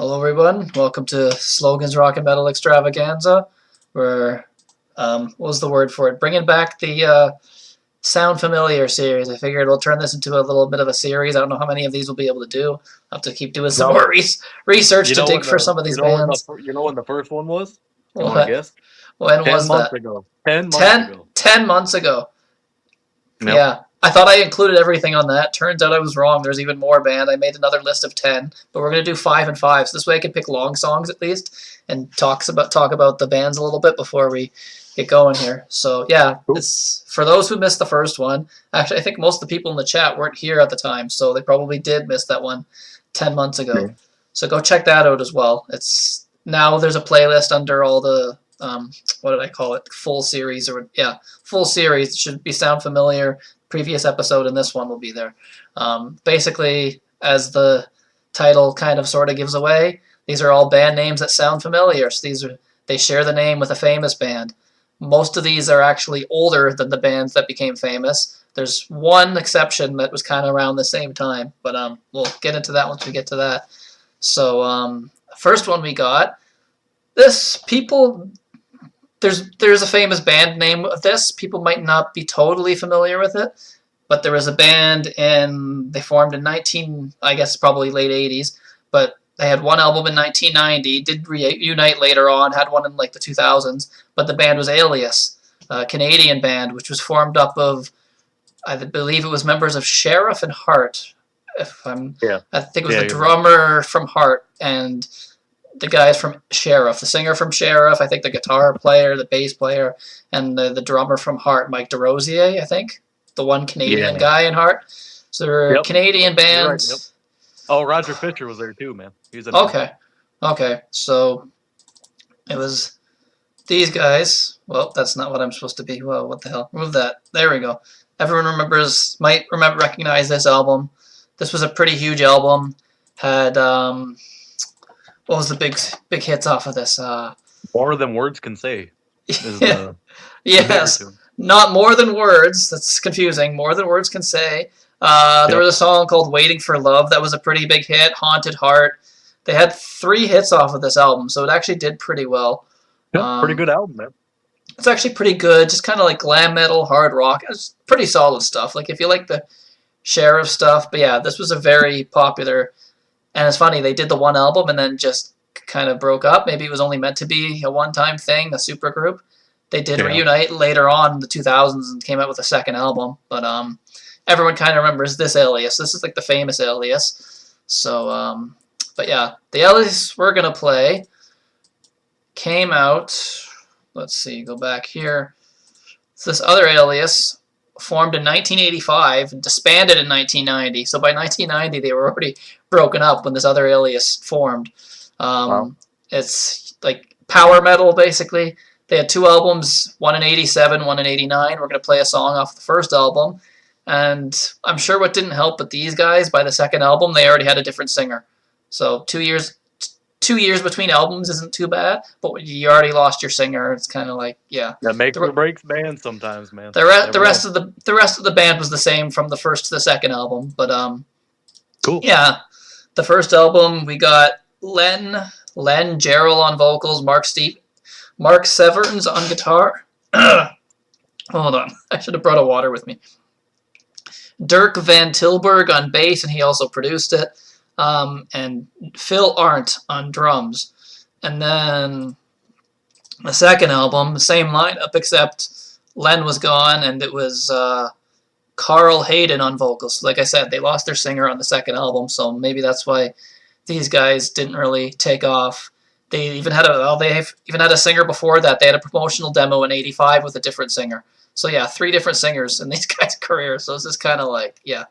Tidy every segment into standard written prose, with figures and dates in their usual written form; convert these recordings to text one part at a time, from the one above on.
Hello, everyone. Welcome to Slogan's Rock and Metal Extravaganza. We're, what was the word for it? Bringing back the Sound Familiar series. I figured we'll turn this into a little bit of a series. I don't know how many of these we'll be able to do. I'll have to keep doing some more research to dig for some of these bands. You know when the first one was? You What? want to guess? When 10 was months that? ago. 10 months ago. 10 months ago. Yep. Yeah. I thought I included everything on that. Turns out I was wrong. There's even more band. I made another list of 10, but we're going to do 5 and 5. So this way I can pick long songs at least and talk about the bands a little bit before we get going here. So yeah, Cool. it's for those who missed the first one. Actually, I think most of the people in the chat weren't here at the time, so they probably did miss that one 10 months ago. Yeah. So go check that out as well. It's now there's a playlist under all the what did I call it? Full series full series. It should be Sound Familiar. Previous episode and this one will be there. Basically, as the title kind of sort of gives away, these are all band names that sound familiar. So they share the name with a famous band. Most of these are actually older than the bands that became famous. There's one exception that was kind of around the same time, but we'll get into that once we get to that. So first one we got, there's a famous band name of this. People might not be totally familiar with it, but there was a band they formed in I guess probably late 80s, but they had one album in 1990, did reunite later on, had one in like the 2000s, but the band was Alias, a Canadian band, which was formed up of, I believe it was members of Sheriff and Heart. I think it was the drummer from Heart and the guys from Sheriff, the singer from Sheriff, I think the guitar player, the bass player, and the drummer from Heart, Mike DeRosier, I think, the one Canadian guy in Heart. So they're a Canadian band. Right, yep. Oh, Roger Fisher was there too, man. He was in Okay. So it was these guys. Well, that's not what I'm supposed to be. Well, what the hell? Move that. There we go. Everyone might recognize this album. This was a pretty huge album. Had what was the big hits off of this? More Than Words Can Say. Yes, not More Than Words. That's confusing. More Than Words Can Say. There was a song called Waiting for Love that was a pretty big hit. Haunted Heart. They had 3 hits off of this album, so it actually did pretty well. Yeah, pretty good album, man. It's actually pretty good. Just kind of like glam metal, hard rock. It's pretty solid stuff. Like if you like the Sheriff stuff. But yeah, this was a very popular. And it's funny, they did the one album and then just kind of broke up. Maybe it was only meant to be a one-time thing, a supergroup. They did reunite later on in the 2000s and came out with a second album. But everyone kind of remembers this Alias. This is like the famous Alias. So, but yeah, the Alias we're going to play came out, let's see, go back here. So this other Alias formed in 1985 and disbanded in 1990. So by 1990, they were already broken up when this other Alias formed. Wow. It's like power metal, basically. They had 2 albums, one in 87, one in 89. We're going to play a song off the first album. And I'm sure what didn't help, but these guys, by the second album, they already had a different singer. So 2 years between albums isn't too bad, but you already lost your singer. It's kind of like, yeah. That makes or breaks bands sometimes, man. The rest of the band was the same from the first to the second album, but cool. Yeah, the first album we got Len Jarrell on vocals, Mark Severns on guitar. Hold on, I should have brought a water with me. Dirk Van Tilburg on bass, and he also produced it. And Phil Arndt on drums. And then the second album, the same lineup, except Len was gone, and it was Carl Hayden on vocals. Like I said, they lost their singer on the second album, so maybe that's why these guys didn't really take off. They even had a singer before that. They had a promotional demo in '85 with a different singer. So yeah, 3 different singers in these guys' careers. So it's just kind of like, yeah.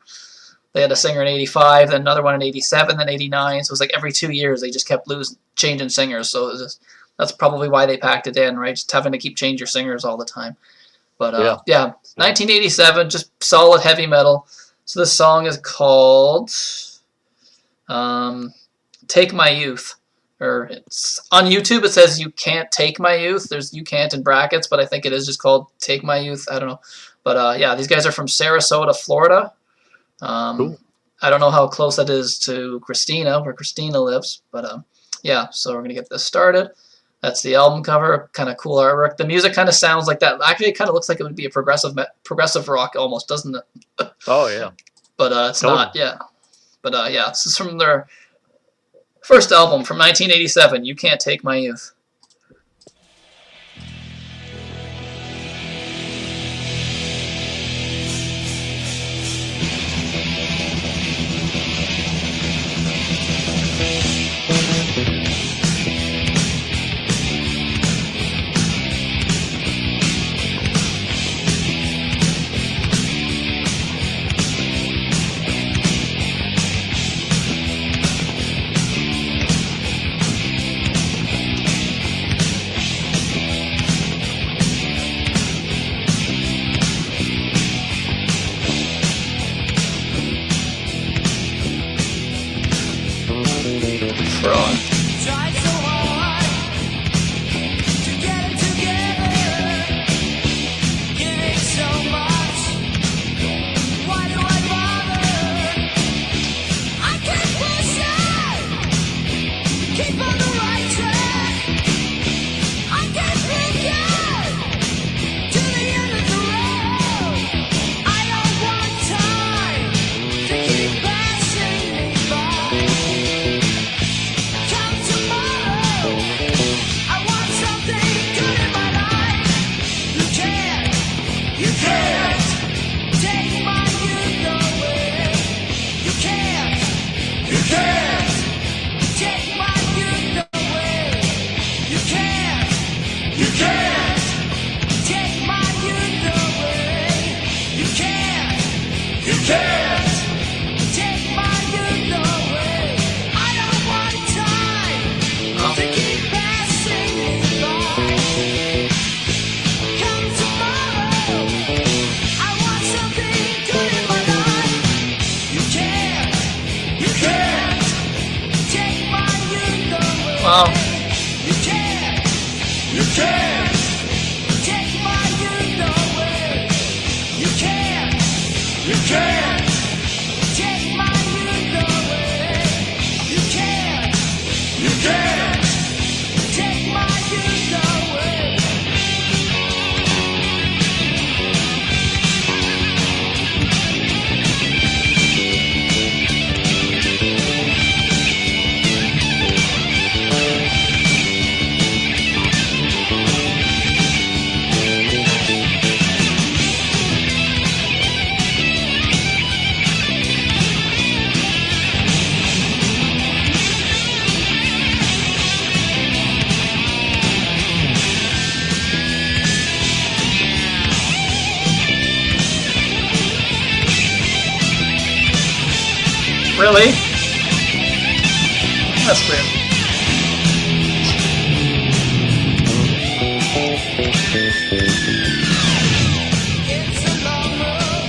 They had a singer in '85, then another one in '87, then '89. So it was like every 2 years they just kept changing singers. So that's probably why they packed it in, right? Just having to keep changing your singers all the time. But yeah, 1987, just solid heavy metal. So this song is called "Take My Youth." Or it's on YouTube. It says "You Can't Take My Youth." There's "You Can't" in brackets, but I think it is just called "Take My Youth." I don't know. But yeah, these guys are from Sarasota, Florida. Cool. I don't know how close that is to Christina, where Christina lives, but yeah, so we're going to get this started. That's the album cover, kind of cool artwork. The music kind of sounds like that. Actually, it kind of looks like it would be a progressive rock almost, doesn't it? Oh, yeah. But it's not, yeah. But yeah, this is from their first album from 1987, You Can't Take My Youth. Frog. Tried so hard to get it together, giving so much. Why do I bother? I can't push it. Keep on the right track. I can't make it to the end of the road. I don't want time to keep passing me by. Come tomorrow, I want something good in my life. You can't take my youth away. You can't take my youth away. You can't take my youth away. You can't take my youth away. I don't want time to keep passing me by. Come tomorrow, I want something good in my life. You can't take my youth away. Wow. You can't take my youth away. You can't take my youth away. You can't take my youth away. Really? That's weird. It's a long road,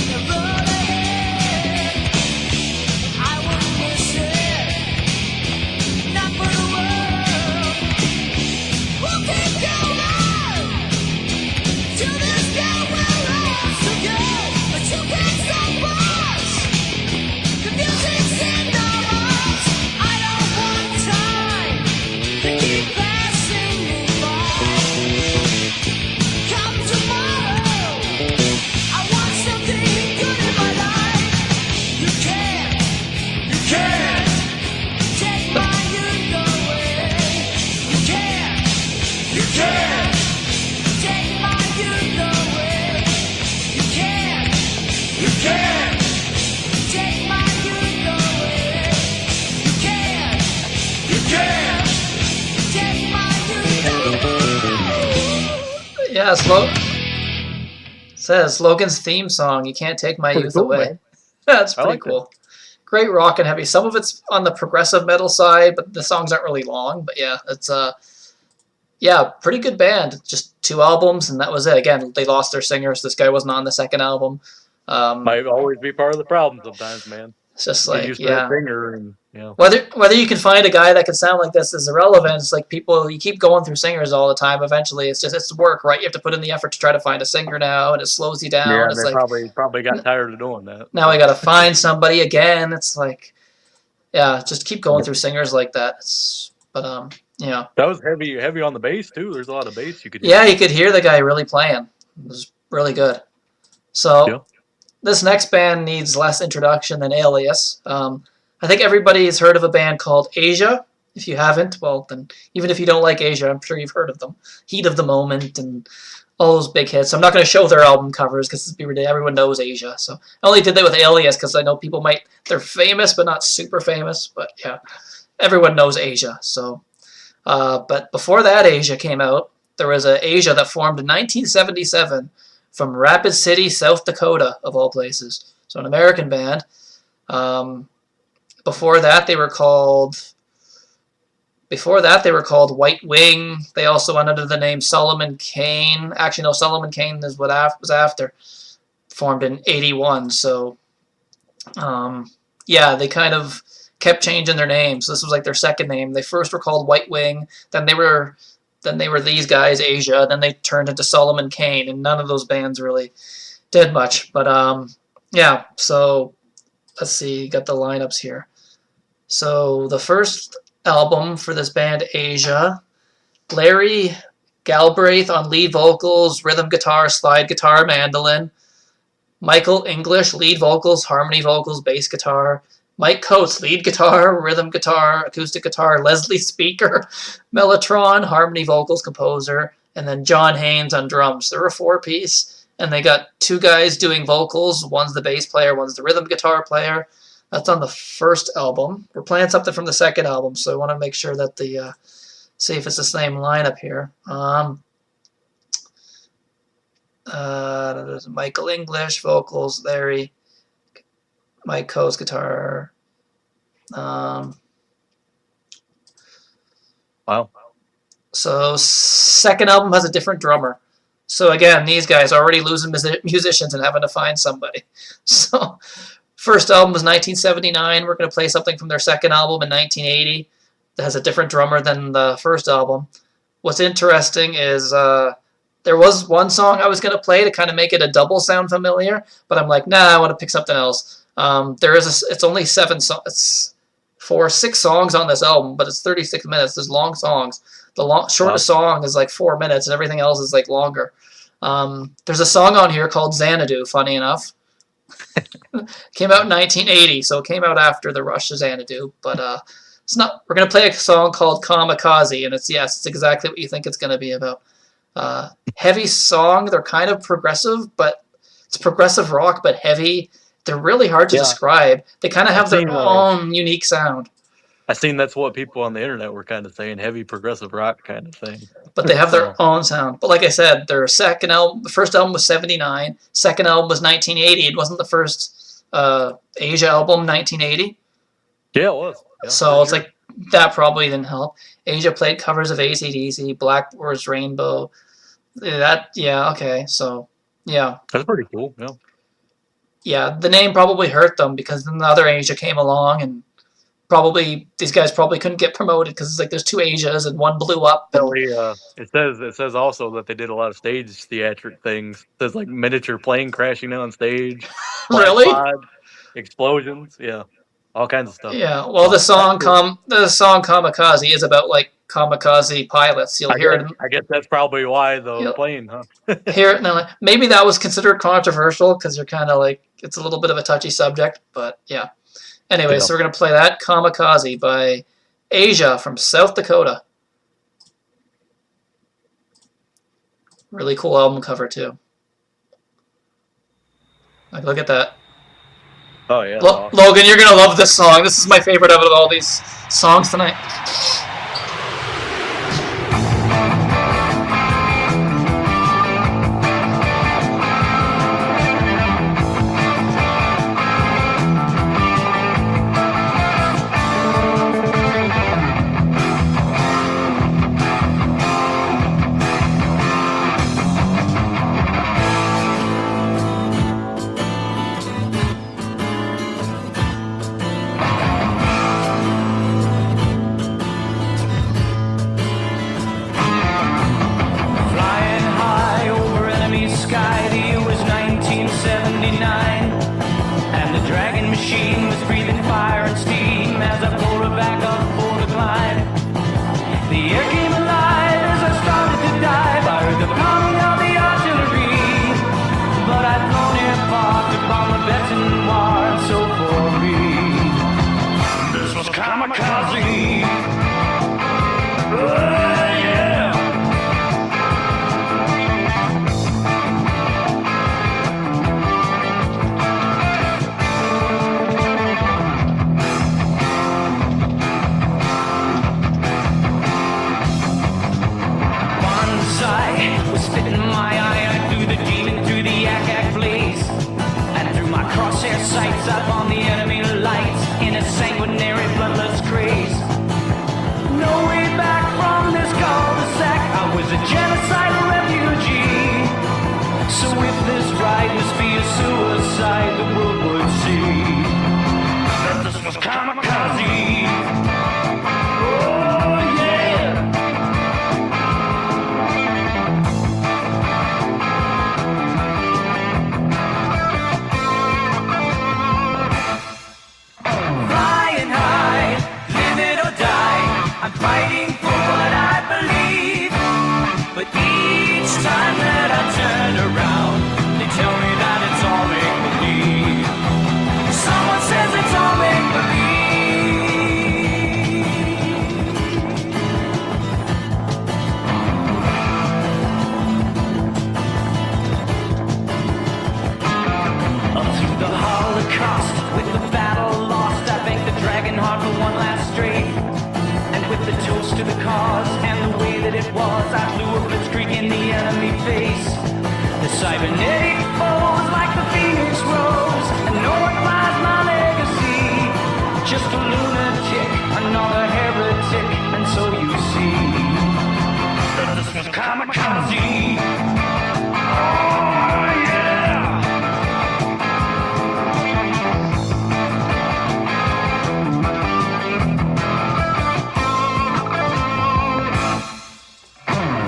the road ahead. I wouldn't miss it, not for the world. We'll keep going till there's nowhere else to go. But you can't stop us. The music's in our hearts. I don't want time to keep passing me by. Come tomorrow, I want something good in my life. You can't take my youth away. You can't take my youth away. You can't take my youth away. You can't take my youth away. Yeah, says Logan's theme song, You Can't Take My Pretty Youth cool, Away. man. That's I pretty like cool. Great rock and heavy. Some of it's on the progressive metal side, but the songs aren't really long. But yeah, it's yeah, pretty good band. Just 2 albums, and that was it. Again, they lost their singers. This guy wasn't on the second album. Might always be part of the problem sometimes, man. It's just Get like, used to that yeah. singer and, you know. Whether you can find a guy that can sound like this is irrelevant. It's like people, you keep going through singers all the time. Eventually, it's work, right? You have to put in the effort to try to find a singer now, and it slows you down. Yeah, It's they like probably got tired of doing that. now I got to find somebody again. It's like yeah, just keep going through singers like that. Yeah. That was heavy on the bass too. There's a lot of bass you could hear. Yeah, you could hear the guy really playing. It was really good. So this next band needs less introduction than Alias. I think everybody's heard of a band called Asia. If you haven't, well, then even if you don't like Asia, I'm sure you've heard of them. Heat of the Moment and all those big hits. I'm not going to show their album covers because everyone knows Asia. So I only did that with Alias because I know people they're famous but not super famous. But yeah, everyone knows Asia. So, but before that Asia came out, there was a Asia that formed in 1977 from Rapid City, South Dakota, of all places. So an American band. Before that they were called White Wing. They also went under the name Solomon Kane. Actually, no, Solomon Kane is what was after. Formed in 81. So, yeah, they kind of kept changing their names. This was like their second name. They first were called White Wing. Then they were these guys, Asia. Then they turned into Solomon Kane, and none of those bands really did much. But yeah. So let's see. Got the lineups here. So the first album for this band, Asia, Larry Galbraith on lead vocals, rhythm guitar, slide guitar, mandolin. Michael English, lead vocals, harmony vocals, bass guitar. Mike Coates, lead guitar, rhythm guitar, acoustic guitar. Leslie Speaker, mellotron, harmony vocals, composer. And then John Haynes on drums. They're a 4-piece, and they got 2 guys doing vocals. One's the bass player, one's the rhythm guitar player. That's on the first album. We're playing something from the second album, so I want to make sure that see if it's the same lineup here. There's Michael English, vocals, Larry, Mike Coates, guitar. Wow. So second album has a different drummer. So again, these guys are already losing musicians and having to find somebody. So first album was 1979. We're going to play something from their second album in 1980 that has a different drummer than the first album. What's interesting is there was one song I was going to play to kind of make it a double sound familiar, but I'm like, nah, I want to pick something else. It's only 6 songs on this album, but it's 36 minutes. There's long songs. The shortest song is like 4 minutes, and everything else is like longer. There's a song on here called Xanadu, funny enough. Came out in 1980, so it came out after the Rush Xanadu, but it's not. We're gonna play a song called Kamikaze, and it's exactly what you think it's gonna be about. Heavy song. They're kind of progressive, but it's progressive rock, but heavy. They're really hard to describe. They kind of have their own unique sound. I seen that's what people on the internet were kind of saying, heavy progressive rock kind of thing. But they have their own sound. But like I said, their second album, the first album was 79, second album was 1980. It wasn't the first Asia album, 1980. Yeah, it was. Yeah, so it's like that probably didn't help. Asia played covers of AC/DC, Blackbird's Rainbow. Okay, so yeah. That's pretty cool. Yeah. Yeah, the name probably hurt them because then the other Asia came along and these guys probably couldn't get promoted because it's like there's 2 Asias and one blew up. It says also that they did a lot of stage theatric things. It says like miniature plane crashing on stage. Really? Explosions. Yeah. All kinds of stuff. Yeah. Well, the song Kamikaze is about like kamikaze pilots. You'll hear it. I guess that's probably why the plane, huh? Hear it now. Maybe that was considered controversial because you're kind of like it's a little bit of a touchy subject, but yeah. Anyway, so we're going to play that, Kamikaze, by Asia from South Dakota. Really cool album cover, too. Like, look at that. Oh, yeah. Logan, you're going to love this song. This is my favorite out of all these songs tonight. their sights up on the enemy lights in a sanguinary, bloodless craze. No way back from this cul-de-sac. I was a genocidal refugee. So if this ride must be a suicide, the world would see that this was kamikaze. Oh yeah. Flying high, live it or die. I'm fighting for what I believe. But each time that I turn around, they tell me that it's all make-believe. Someone says it's all make-believe. Up through the Holocaust, with the battle lost, I thank the dragon heart for one last stray. And with the toast to the cause and the way that it was, I flew a blitzkrieg in the enemy face. The cybernetic foes like the phoenix rose, and no one flies my legacy. Just a lunatic, another heretic, and so you see that this was kamikaze. Oh yeah.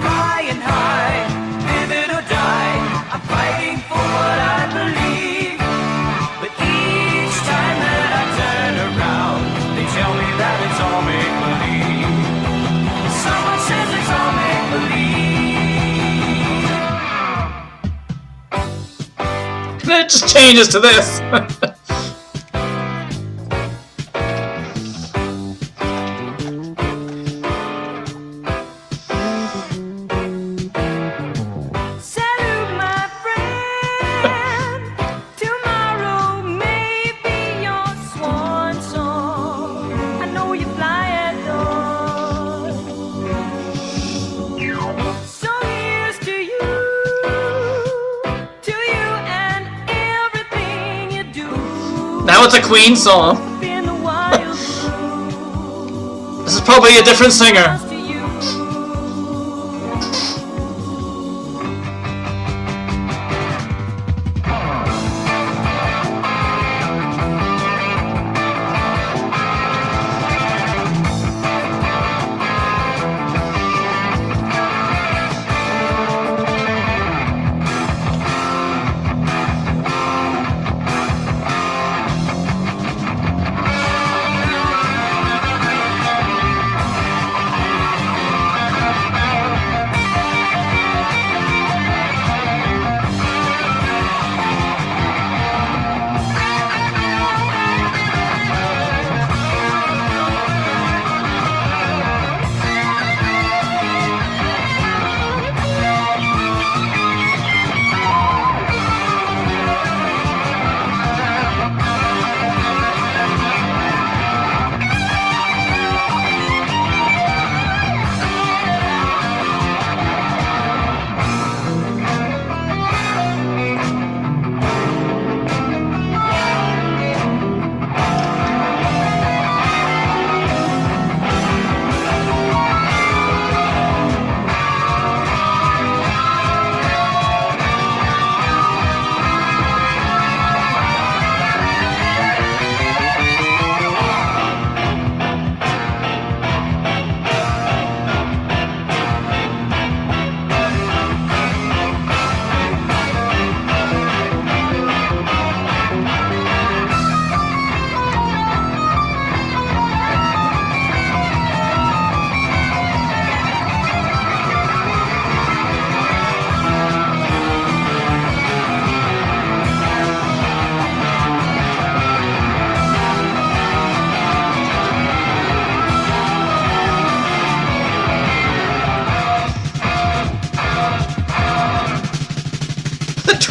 Flying high, live it or die. I'm fighting for what I believe. But each time that I turn around, they tell me that it's all make-believe. Someone says it's all make-believe. And it just changes to this. Salute, my friend. Tomorrow may be your swan song. I know you fly at dawn. So here's to you and everything you do. Now it's a Queen song. In the wild blue. This is probably a different singer. To you.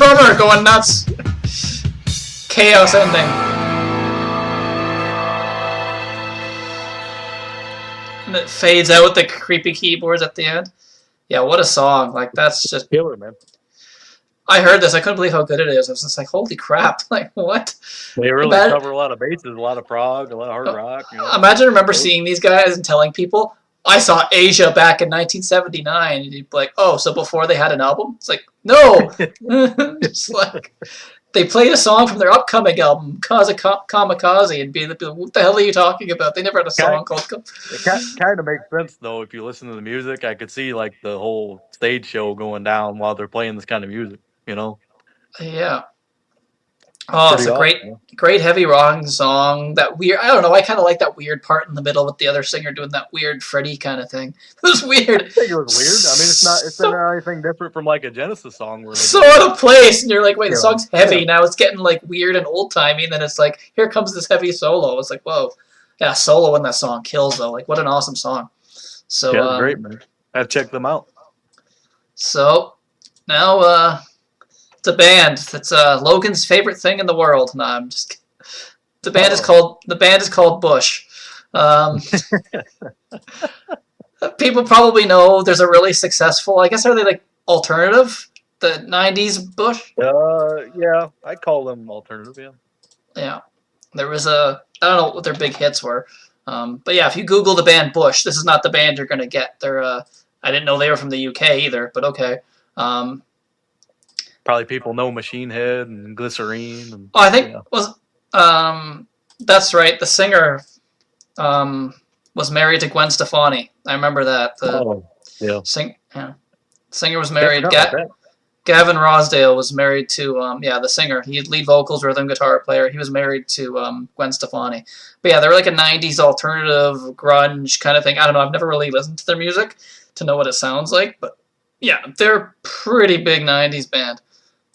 drummer going nuts. Chaos ending. And it fades out with the creepy keyboards at the end. Yeah, what a song. Like, that's just... Killer, man. I heard this. I couldn't believe how good it is. I was just like, holy crap! Like what? They really Imagine- cover a lot of bases, a lot of prog, a lot of hard rock. You know? Imagine, remember seeing these guys and telling people, I saw Asia back in 1979. And you'd be like, oh, so before they had an album? It's like, no. It's like, they played a song from their upcoming album, Kamikaze, and be like, what the hell are you talking about? They never had a song called... It kind of makes sense, though, if you listen to the music. I could see, like, the whole stage show going down while they're playing this kind of music, you know? Yeah. Oh, it's a Pretty great heavy rocking song. That weird, I don't know, I kind of like that weird part in the middle with the other singer doing that weird Freddie kind of thing. It was weird. I think it was weird. I mean, it's not anything different from, like, a Genesis song. Where So out of place, and you're like, wait, the song's heavy, now it's getting, like, weird and old-timey, and then it's like, here comes this heavy solo. It's like, whoa. Yeah, solo in that song kills, though. Like, what an awesome song. So, yeah, great, man. I've checked them out. So, now, it's a band that's Logan's favorite thing in the world. No, I'm just kidding. The band is called Bush. People probably know there's a really successful, I guess, are they like alternative? The 90s Bush? Yeah, I call them alternative, yeah. Yeah. There was I don't know what their big hits were. But yeah, if you Google the band Bush, this is not the band you're going to get. They're, I didn't know they were from the UK either, but okay. Probably people know Machine Head and Glycerine. And, I think that's right. The singer was married to Gwen Stefani. I remember that. Singer was married. Gavin Rosdale was married to the singer. He had lead vocals, rhythm guitar player. He was married to Gwen Stefani. But yeah, they were like a 90s alternative grunge kind of thing. I don't know. I've never really listened to their music to know what it sounds like, but yeah, they're a pretty big 90s band.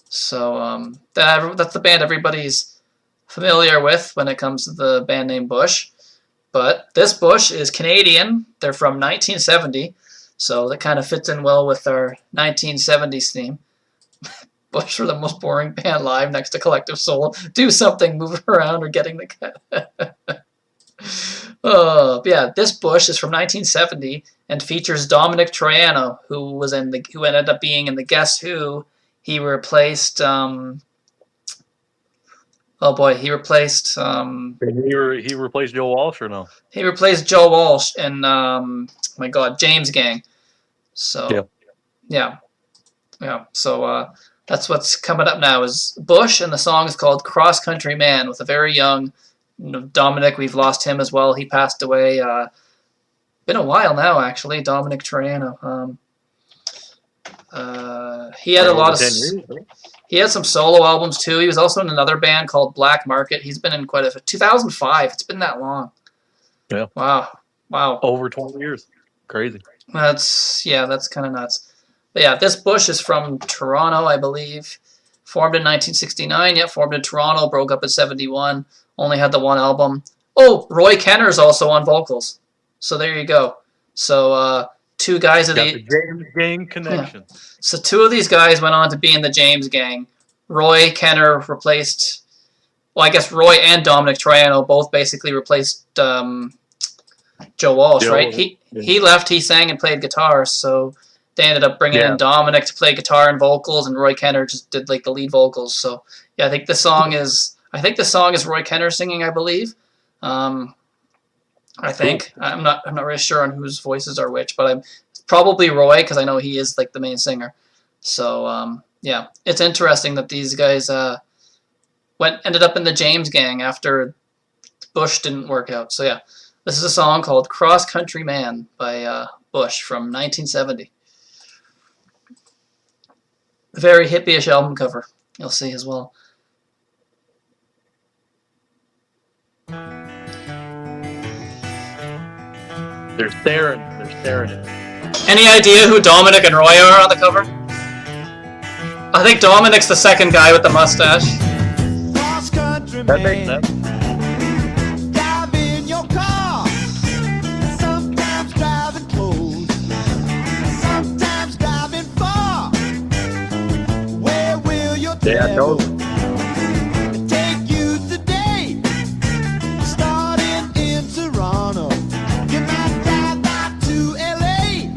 So that's the band everybody's familiar with when it comes to the band name Bush. But this Bush is Canadian. They're from 1970, so that kind of fits in well with our 1970s theme. Bush were the most boring band live next to Collective Soul. Do something, move around, or getting the cat. Yeah, this Bush is from 1970 and features Dominic Troiano, who ended up being in the Guess Who. He replaced he replaced he replaced Joe Walsh or no? He replaced Joe Walsh in James Gang. So yeah. So that's what's coming up now is Bush, and the song is called Cross Country Man with a very young Dominic. We've lost him as well. He passed away. Been a while now, actually. Dominic Troiano. He had a lot of. 10 years, right? He had some solo albums too. He was also in another band called Black Market. He's been in quite a 2005. It's been that long. Yeah. Wow. Over 20 years. Crazy. That's kind of nuts. But yeah, this Bush is from Toronto, I believe. Formed in 1969. Yeah, formed in Toronto. Broke up in 71. Only had the one album. Oh, Roy Kenner's also on vocals. So there you go. So two guys of the James Gang connection. Yeah. So two of these guys went on to be in the James Gang. Roy Kenner replaced, I guess Roy and Dominic Troiano both basically replaced Joe Walsh, right? He left, he sang and played guitar, so they ended up bringing in Dominic to play guitar and vocals, and Roy Kenner just did like the lead vocals. So yeah, I think the song is Roy Kenner singing, I believe. I think I'm not really sure on whose voices are which, but I'm probably Roy because I know he is like the main singer. So yeah, it's interesting that these guys ended up in the James Gang after Bush didn't work out. So yeah, this is a song called Cross Country Man by Bush from 1970. Very hippie-ish album cover, you'll see as well. They're staring at it. Any idea who Dominic and Roy are on the cover? I think Dominic's the second guy with the mustache. That makes sense. Drive in your car. Sometimes driving close. Sometimes driving far. Where will your travel take you today? Starting in Toronto. You might drive back to LA.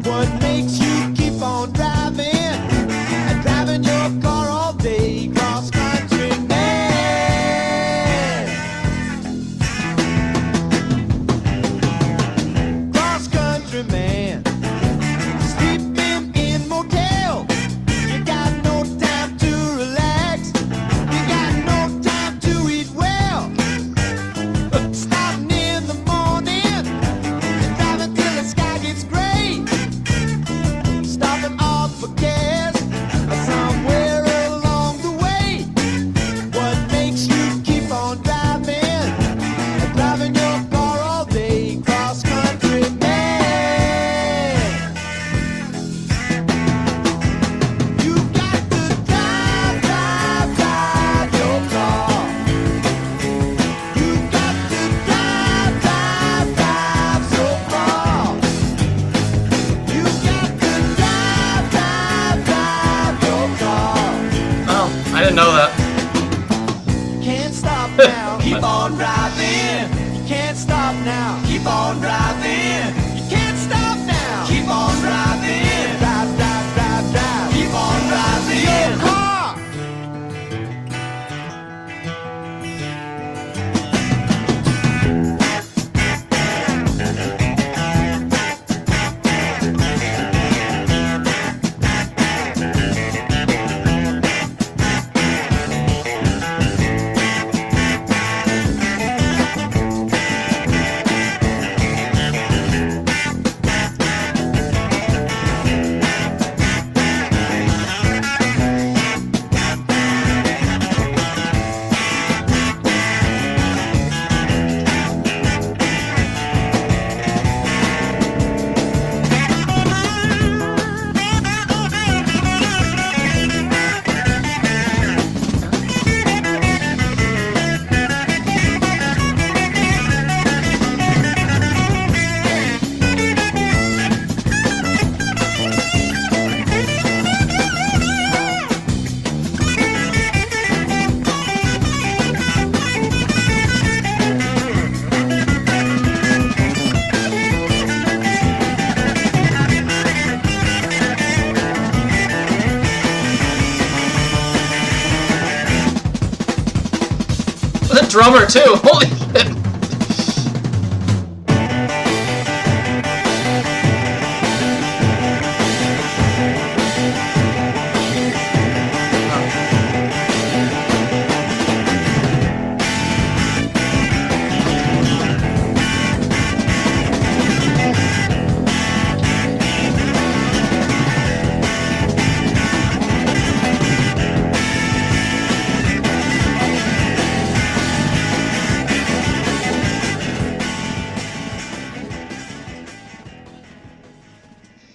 What makes you keep on driving? Driving your now. Keep on driving. You can't stop now. Keep on driving. You can't stop now. Keep on driving. Drive, drive, drive, drive. Keep on driving. Your car. The drummer too. Holy shit.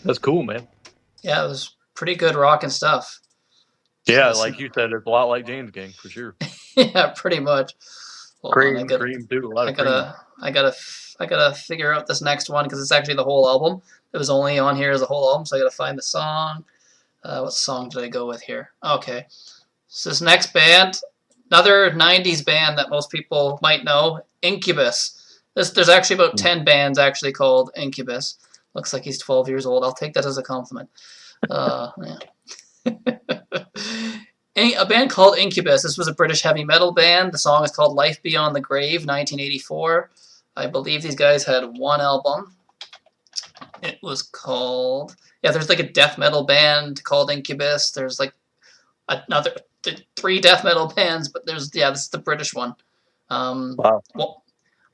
That's cool, man. Yeah, it was pretty good rock and stuff. Yeah, Listen. like you said, it's a lot like James Gang for sure. Yeah, pretty much. Hold on, Cream, cream too. A lot I of cream. gotta figure out this next one because it's actually the whole album. It was only on here as a whole album, so I gotta find the song. What song did I go with here? Okay, so this next band, another '90s band that most people might know, Incubus. There's actually about 10 bands actually called Incubus. Looks like he's 12 years old. I'll take that as a compliment. Yeah. A band called Incubus. This was a British heavy metal band. The song is called Life Beyond the Grave, 1984. I believe these guys had one album. It was called... Yeah, there's like a death metal band called Incubus. There's like another 3 death metal bands, but this is the British one. Wow. Well,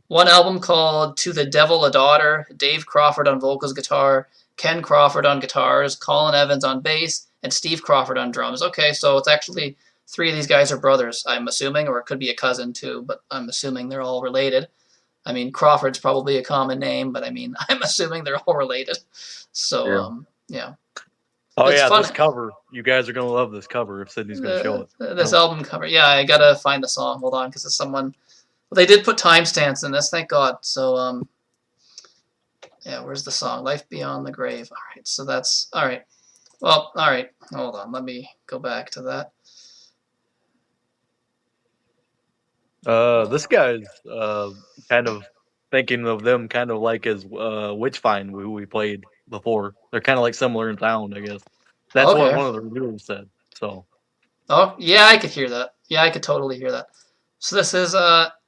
one album called To the Devil a Daughter, Dave Crawford on vocals, guitar, Ken Crawford on guitars, Colin Evans on bass, and Steve Crawford on drums. Okay, so it's actually 3 of these guys are brothers, I'm assuming, or it could be a cousin too, but I'm assuming they're all related. I mean, Crawford's probably a common name, but I mean, I'm assuming they're all related. So, yeah. Oh, It's yeah, fun. this cover. You guys are going to love this cover if Sidney's going to show it. This album cover. Yeah, I gotta find the song. Hold on, because it's someone... Well, they did put timestamps in this, thank God. So, yeah, where's the song? Life Beyond the Grave. All right, so that's... All right. Well, all right. Hold on. Let me go back to that. This guy's kind of thinking of them kind of like as Witchfind, who we played before. They're kind of like similar in sound, I guess. That's what Okay. one of the reviewers said. So, Oh, yeah, I could hear that. Yeah, I could totally hear that. So this is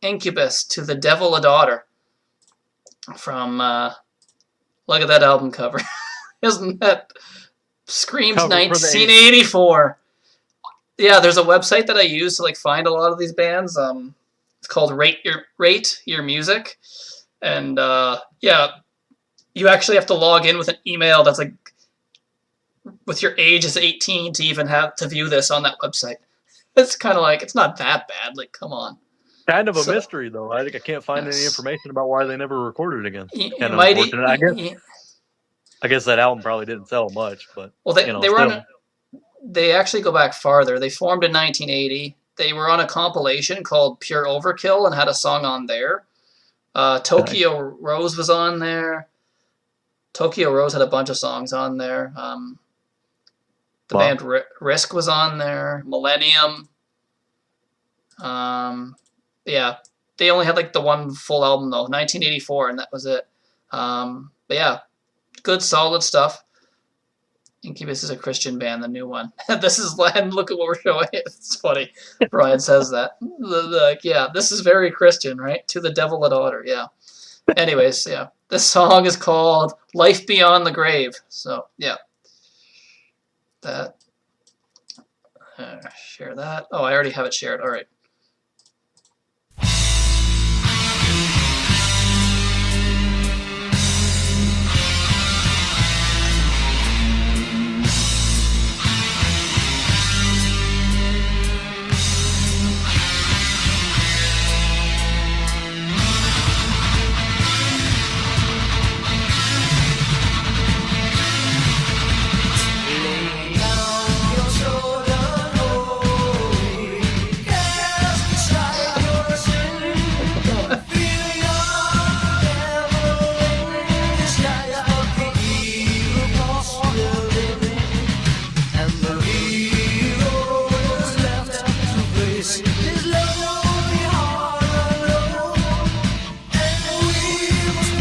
Incubus, To the Devil a Daughter. From, look at that album cover. Isn't that... Screams Cover for the 1984. Yeah, there's a website that I use to like find a lot of these bands. It's called Rate Your Music, and yeah, you actually have to log in with an email that's like with your age is 18 to even have to view this on that website. It's kind of like it's not that bad. Like, come on. kind of a So- mystery, though. I think I can't find any Yes. information about why they never recorded it again. You Kind of might- unfortunate. I guess that album probably didn't sell much, but Well, they you know, they were still. on. They actually go back farther. They formed in 1980. They were on a compilation called Pure Overkill and had a song on there. Tokyo Rose was on there. Tokyo Rose had a bunch of songs on there. The Wow. band Risk was on there. Millennium. yeah, they only had like the one full album though, 1984, and that was it. But yeah, good solid stuff. Incubus is a Christian band, the new one. This is Len. Look at what we're showing. It's funny. Brian says that. Yeah, this is very Christian, right? To the devil a daughter. Yeah. Anyways, yeah, this song is called "Life Beyond the Grave." So yeah, that. Share that. Oh, I already have it shared. All right.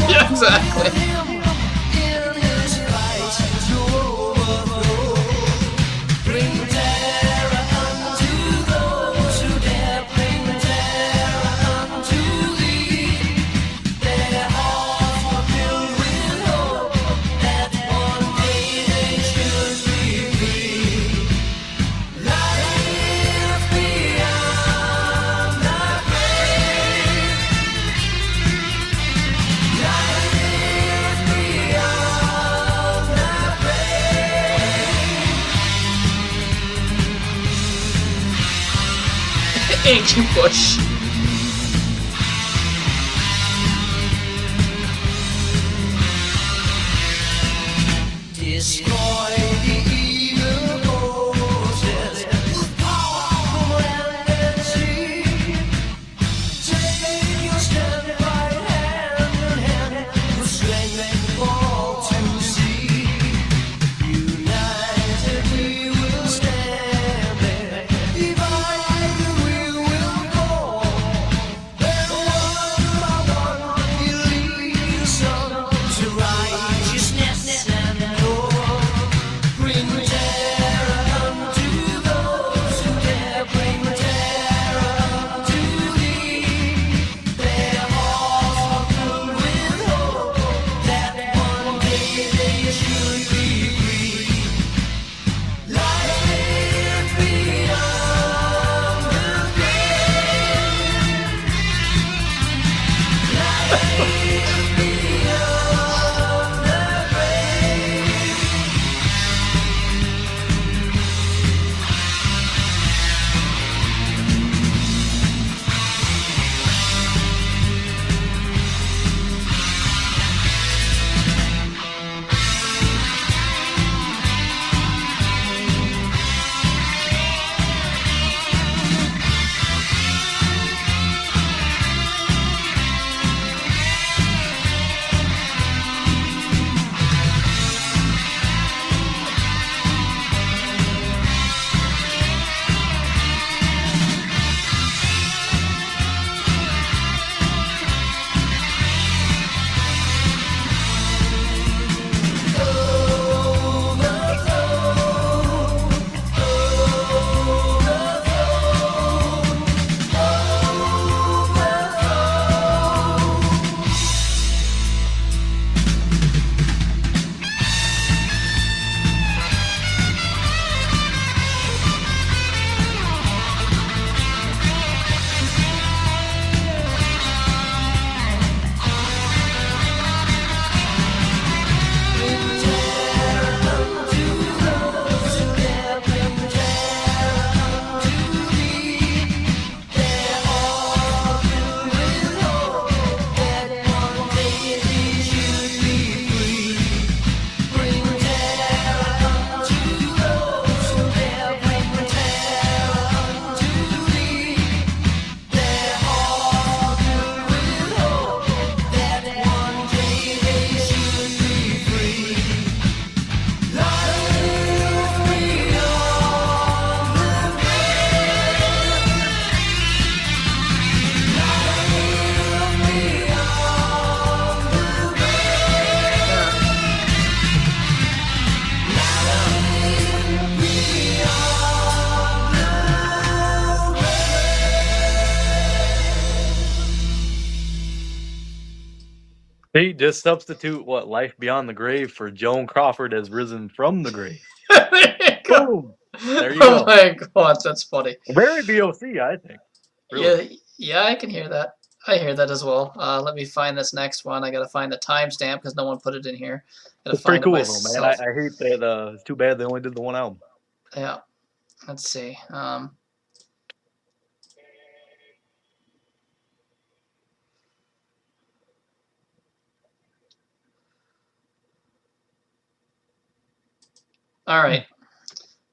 Yeah, exactly. Ancient bush. Destroy the evil forces with power from land and sea. Take your stand right hand in hand with strength and all to see. United we will stand there, divided we will fall. He just substitute what Life Beyond the Grave for Joan Crawford has risen from the grave. There you go. Boom! There you Oh go. my god, that's funny. Very BOC, I think. Really. Yeah, I can hear that. I hear that as well. Let me find this next one. I gotta find the timestamp because no one put it in here. Gotta It's pretty find it cool though, man. myself. I hate that. It's too bad they only did the one album. Yeah. Let's see. All right.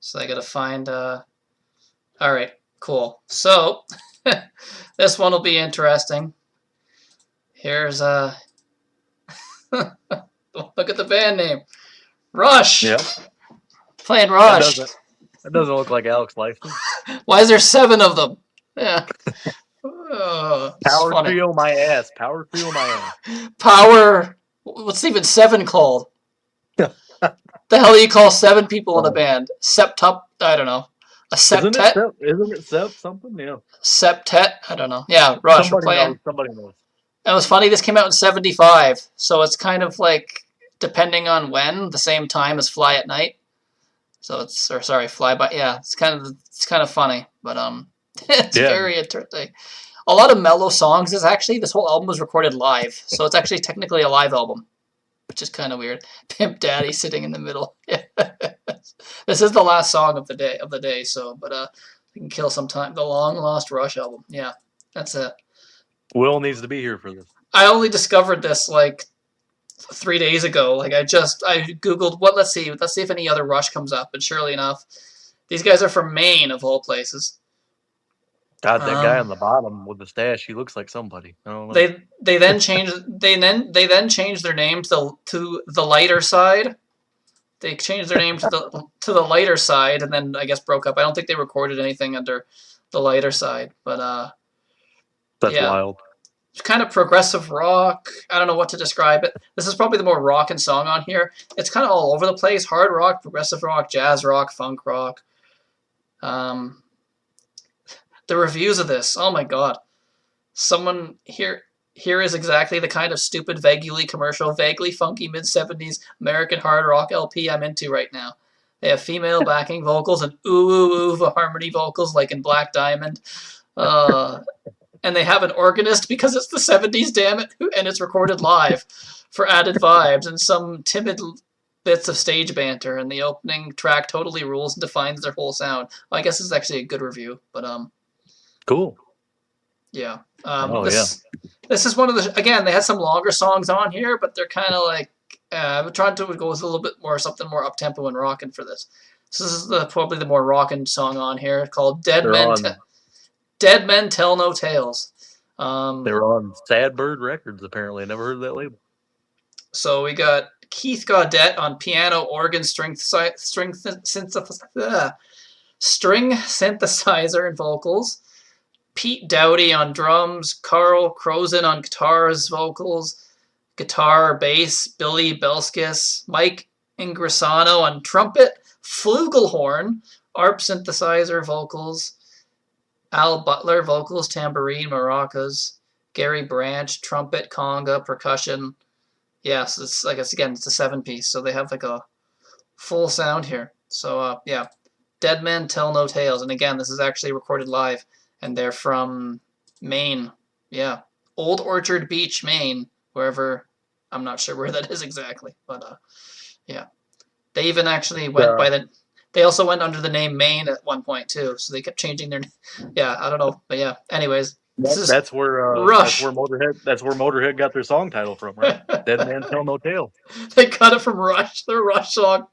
So I gotta find. All right. Cool. So this one will be interesting. Here's look at the band name, Rush. Yeah. Playing Rush. That doesn't look like Alex Lifeson. Why is there 7 of them? Yeah. Oh, it's Power funny. Trio my ass. Power Trio my ass. Power. What's even 7 called? The hell do you call 7 people in a band? Septup? I don't know. A septet? Isn't it Sep something? Yeah. Septet? I don't know. Yeah, Rush. We're playing. Somebody knows. It was funny. This came out in '75, so it's kind of like depending on when, the same time as Fly at Night. So it's Fly By. Yeah, it's kind of funny, but it's very interesting. A lot of mellow songs. This whole album was recorded live, so it's actually technically a live album, which is kind of weird. Pimp Daddy sitting in the middle. This is the last song of the day. So, but we can kill some time. The Long Lost Rush album. Yeah, that's it. Will needs to be here for this. I only discovered this like 3 days ago. Like I googled what. Let's see if any other Rush comes up. And surely enough, these guys are from Maine of all places. God, that guy on the bottom with the stash, he looks like somebody. I don't know. They then changed their name to the Lighter Side. They changed their name to the Lighter Side, and then I guess broke up. I don't think they recorded anything under the Lighter Side, but that's wild. It's kind of progressive rock. I don't know what to describe it. This is probably the more rockin' song on here. It's kind of all over the place: hard rock, progressive rock, jazz rock, funk rock. The reviews of this, oh my god. Someone here is exactly the kind of stupid, vaguely commercial, vaguely funky mid-70s American hard rock LP I'm into right now. They have female backing vocals and ooh harmony vocals like in Black Diamond. And they have an organist because it's the 70s, damn it, and it's recorded live for added vibes and some timid bits of stage banter, and the opening track totally rules and defines their whole sound. Well, I guess it's actually a good review, but cool. Yeah. This is one of the, again, they had some longer songs on here, but they're kind of like, I'm trying to go with a little bit more, something more up-tempo and rockin' for this. So this is probably the more rockin' song on here called Dead Men Tell No Tales. They were on Sad Bird Records, apparently. I never heard of that label. So we got Keith Gaudette on piano, organ, string synthesizer, and vocals. Pete Dowdy on drums, Carl Crozen on guitars, vocals, guitar, bass, Billy Belskis, Mike Ingressano on trumpet, flugelhorn, ARP synthesizer, vocals, Al Butler, vocals, tambourine, maracas, Gary Branch, trumpet, conga, percussion. Yes, it's, I guess, again, it's a 7-piece, so they have like a full sound here. So, yeah, Dead Men Tell No Tales, and again, this is actually recorded live. And they're from Maine. Yeah. Old Orchard Beach, Maine. Wherever. I'm not sure where that is exactly. But, yeah. They even actually went by the... They also went under the name Maine at one point, too. So they kept changing their... Yeah, I don't know. But, yeah. Anyways. That's where Rush. That's where Motorhead got their song title from, right? Dead Man Tell No Tale. They got it from Rush. Their Rush song.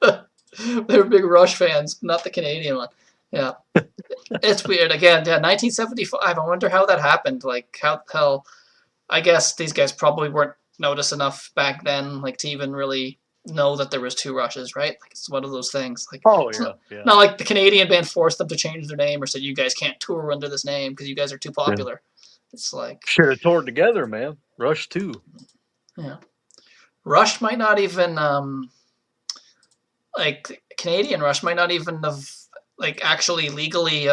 They were big Rush fans, not the Canadian one. Yeah. It's weird. Again, yeah, 1975. I wonder how that happened. Like, how I guess these guys probably weren't noticed enough back then, like, to even really know that there was 2 Rushes, right? Like, it's one of those things. Like, yeah. Not like the Canadian band forced them to change their name or said, you guys can't tour under this name because you guys are too popular. Yeah. It's like... Should have toured together, man. Rush 2. Yeah. Rush might not even, like, Canadian Rush might not even have... like actually legally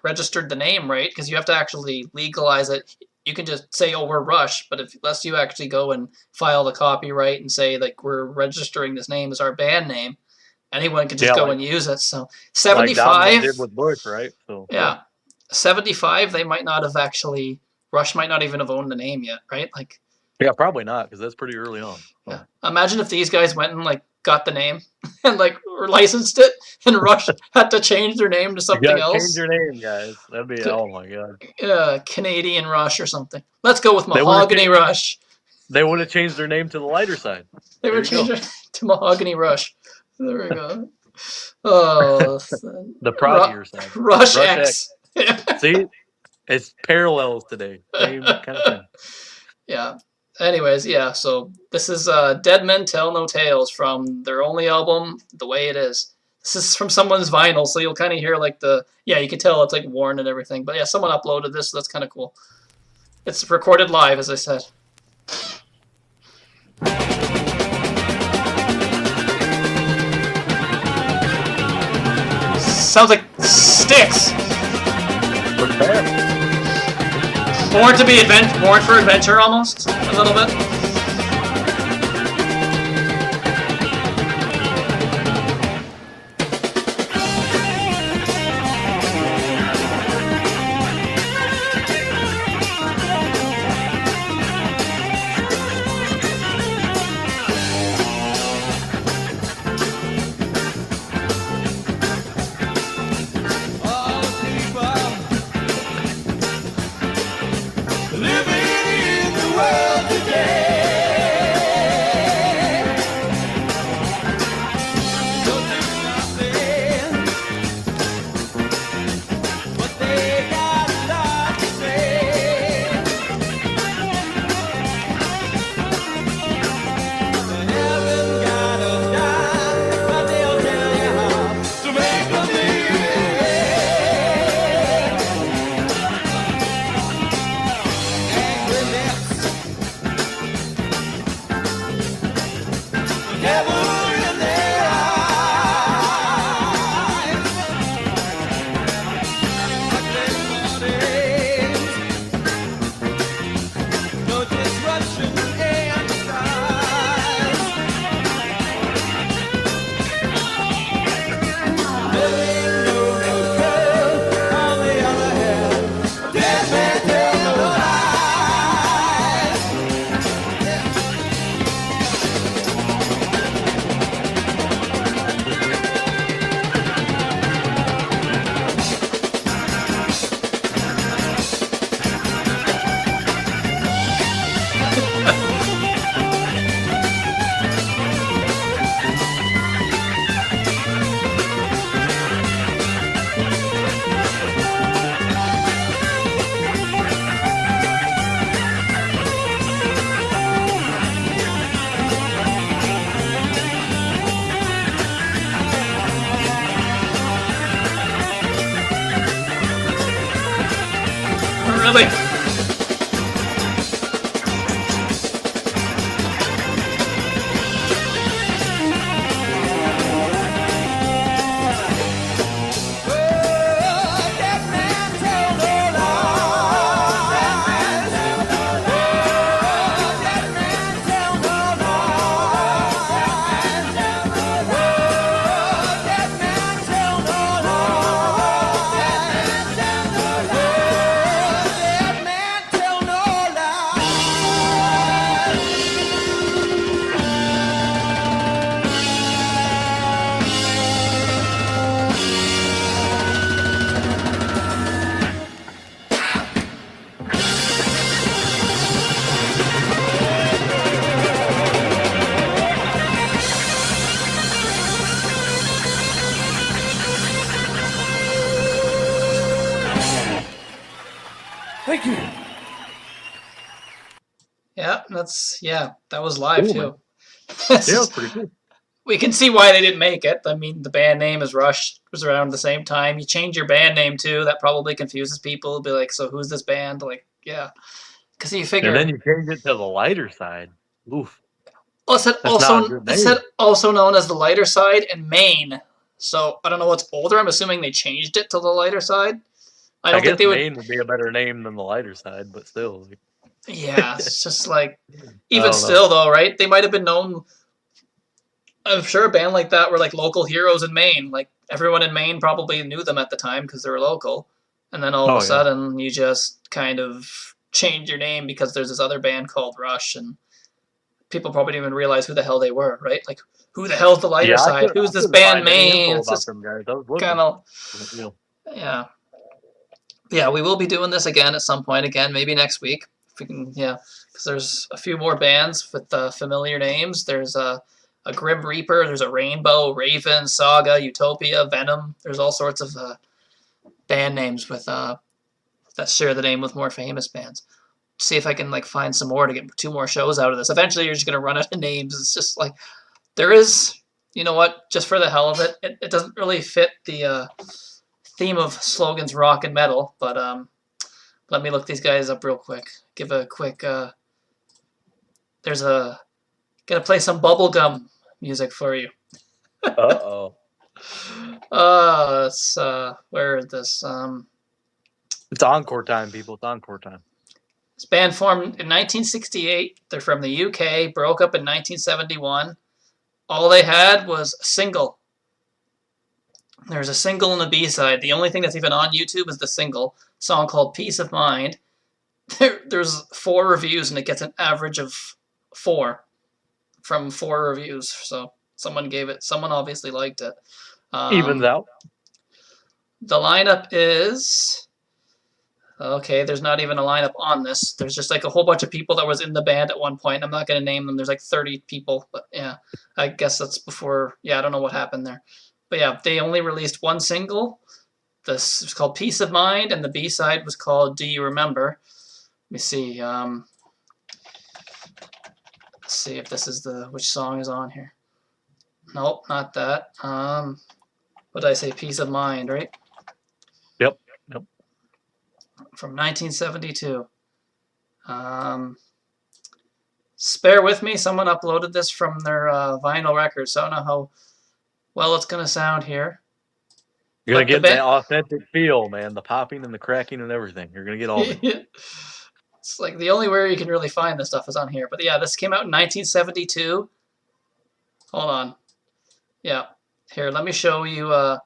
registered the name, right? Because you have to actually legalize it you can just say, "Oh, we're Rush," but unless you actually go and file the copyright and say like we're registering this name as our band name, anyone can just go and use it. So 75 did with Bush, right? So yeah. 75 they might not have actually Rush might not even have owned the name yet, right? Like yeah, probably not because that's pretty early on. So. yeah. Imagine if these guys went and like got the name and like licensed it, and Rush had to change their name to something else. Change your name, guys. That'd be oh my god. Canadian Rush or something. Let's go with Mahogany Rush. They would have changed their name to the lighter side. They would change it to Mahogany Rush. There we go. Oh, the proggier side. Rush X. See, it's parallels today. Same kind of thing. Yeah. Anyways, yeah. So this is Dead Men Tell No Tales from their only album, The Way It Is. This is from someone's vinyl, so you'll kind of hear like you can tell it's like worn and everything. But yeah, someone uploaded this, so that's kind of cool. It's recorded live, as I said. Sounds like Styx. Born for adventure, almost a little bit. Really? Thank you. Yeah, that was live Cool, too. man. Yeah, it was pretty cool. We can see why they didn't make it. I mean, the band name is Rush. It was around the same time. You change your band name too. That probably confuses people. Be like, so who's this band? Like, yeah, because you figure. And then you change it to the lighter side. Oof. Oh, it said also known as the lighter side in Maine. So I don't know what's older. I'm assuming they changed it to the lighter side. I I don't think guess they would. Maine would be a better name than the lighter side, but still. Like, Yeah, it's just like I even don't still know. though, right? They might have been known. I'm sure a band like that were like local heroes in Maine. Like everyone in Maine probably knew them at the time because they were local. And then all of Oh a yeah. sudden, you just kind of change your name because there's this other band called Rush, and people probably didn't even realize who the hell they were, right? Like, who the hell's the lighter Yeah, side? I Who's this couldn't band find any Maine? info It's about just them guys. I was kind looking. of, You know. yeah. Yeah, we will be doing this again at some point again, maybe next week. If we can, yeah, because there's a few more bands with familiar names. There's a Grim Reaper, there's a Rainbow, Raven, Saga, Utopia, Venom. There's all sorts of band names with that share the name with more famous bands. See if I can like find some more to get 2 more shows out of this. Eventually, you're just gonna run out of names. It's just like there is, you know what? Just for the hell of it, it doesn't really fit the theme of slogans rock and metal. But let me look these guys up real quick. Give a quick. There's a gonna play some bubblegum music for you. Uh-oh. It's where is this? It's encore time, people. It's encore time. This band formed in 1968. They're from the UK. Broke up in 1971. All they had was a single. There's a single and a B-side. The only thing that's even on YouTube is the single song called "Peace of Mind." There's 4 reviews and it gets an average of 4 from 4 reviews. So someone obviously liked it. Evens out. The lineup is okay. There's not even a lineup on this. There's just like a whole bunch of people that was in the band at one point. I'm not going to name them. There's like 30 people, but yeah, I guess that's before. Yeah, I don't know what happened there, but yeah, they only released 1 single. This was called "Peace of Mind," and the B-side was called "Do You Remember." Let me see. Let's see if this is which song is on here. Nope, not that. What did I say? "Peace of Mind," right? Yep. From 1972. Spare with me. Someone uploaded this from their vinyl record, so I don't know how well it's going to sound here. You're going But to the get that authentic feel, man. The popping and the cracking and everything. You're going to get all of it. It's like the only way you can really find this stuff is on here. But yeah, this came out in 1972. Hold on. Yeah. Here, let me show you.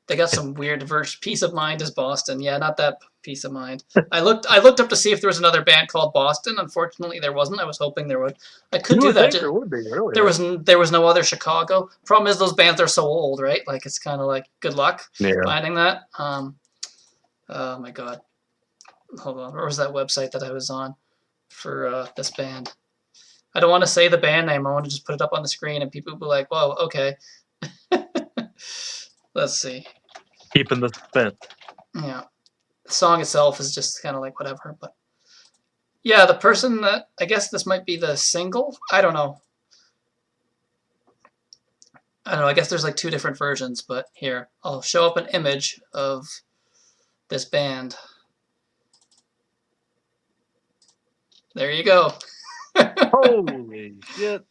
They got some weird verse. "Peace of Mind" is Boston. Yeah, not that "Peace of Mind." I looked up to see if there was another band called Boston. Unfortunately, there wasn't. I was hoping there would. I could You do would that. think there would be, really. There was no other Chicago. Problem is those bands are so old, right? Like it's kind of like good luck finding that. Oh my god. Hold on. Where was that website that I was on for this band? I don't want to say the band name. I want to just put it up on the screen and people will be like, "Whoa, okay." Let's see. Keeping the suspense. Yeah. The song itself is just kind of like whatever, but yeah, the person that I guess this might be the single. I don't know. I guess there's like 2 different versions, but here I'll show up an image of this band. There you go. Holy shit.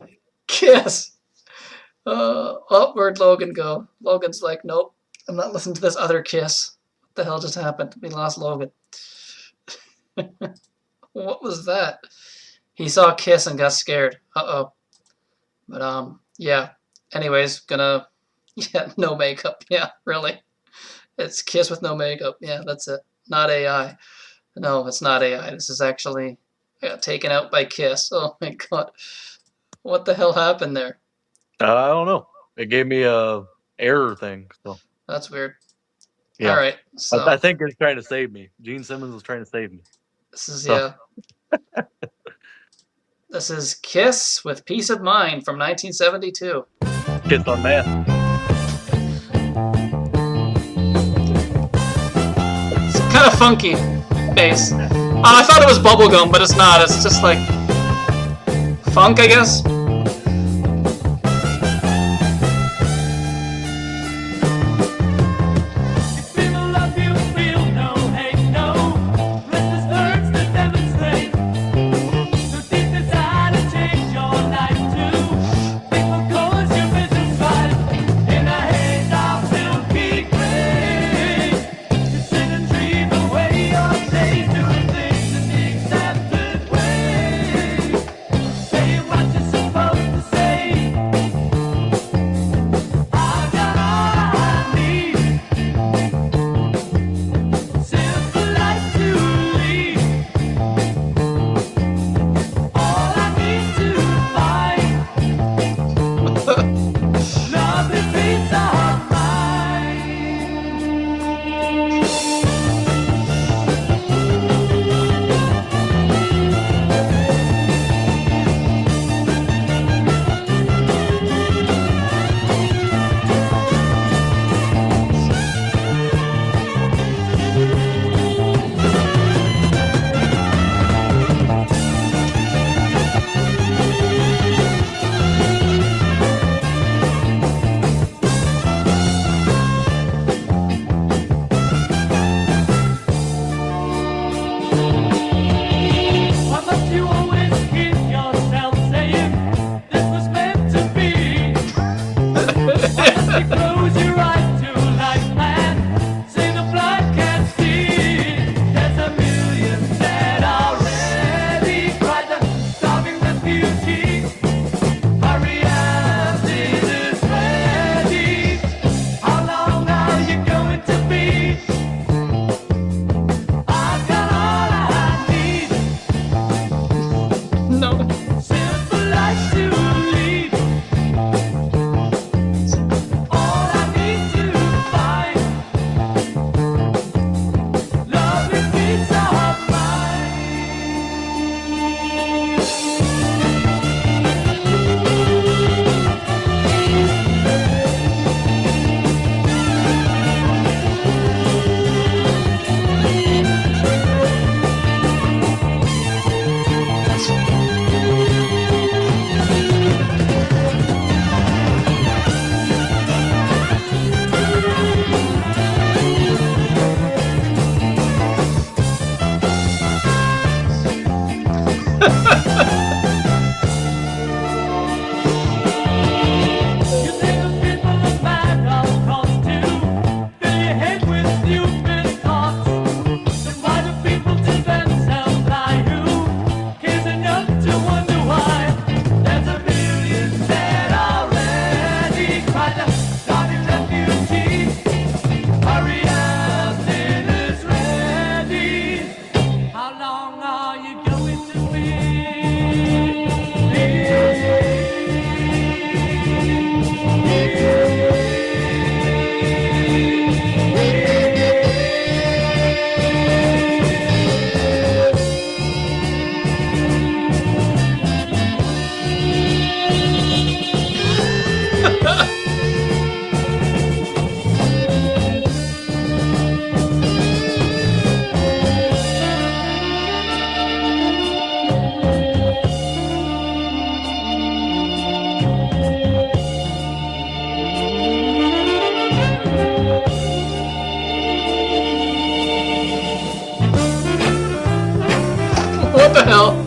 Kiss. Where'd Logan go? Logan's like, nope, I'm not listening to this other Kiss. What the hell just happened? We lost Logan. What was that? He saw Kiss and got scared. Uh-oh. But, yeah. Anyways, yeah, no makeup. Yeah, really. It's Kiss with no makeup. Yeah, that's it. Not AI. No, it's not AI. This is actually taken out by Kiss. Oh my god. What the hell happened there? I don't know. It gave me a error thing. So That's weird. yeah. All right. So I think it's trying to save me. Gene Simmons was trying to save me. this is yeah. This is Kiss with "Peace of Mind" from 1972. Kiss on that. It's kind of funky bass. I thought it was bubblegum, but it's not. It's just like funk, I guess. Tree What the hell?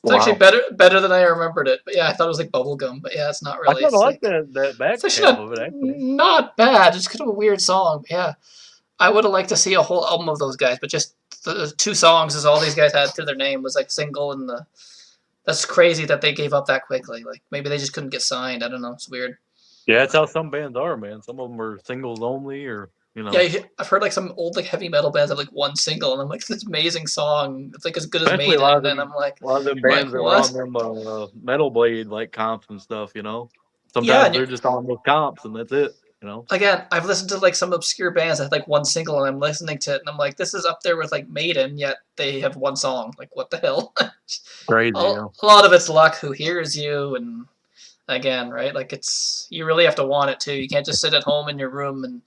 It's actually better than I remembered it. But yeah, I thought it was like bubblegum. But yeah, it's not I really. kind It's of like like, that back it's actually half not, of it, actually. not bad. It's kind of a weird song. But yeah, I would have liked to see a whole album of those guys. But just the 2 songs is all these guys had to their name was like single, and that's crazy that they gave up that quickly. Like maybe they just couldn't get signed. I don't know. It's weird. Yeah, that's how some bands are, man. Some of them are singles only, or you know. Yeah, I've heard like some old like heavy metal bands have like 1 single, and I'm like, this amazing song. It's like as good as Especially Maiden, and I'm like, a lot of them like bands that were what? on them Metal Blade like comps and stuff, you know. Yeah, Sometimes and they're just on those comps and that's it, you know. again, I've listened to like some obscure bands that had like 1 single, and I'm listening to it, and I'm like, this is up there with like Maiden, yet they have 1 song. Like, what the hell? Crazy, a, you know. a lot of it's luck. Who hears you? And again, right? Like it's you really have to want it too. You can't just sit at home in your room and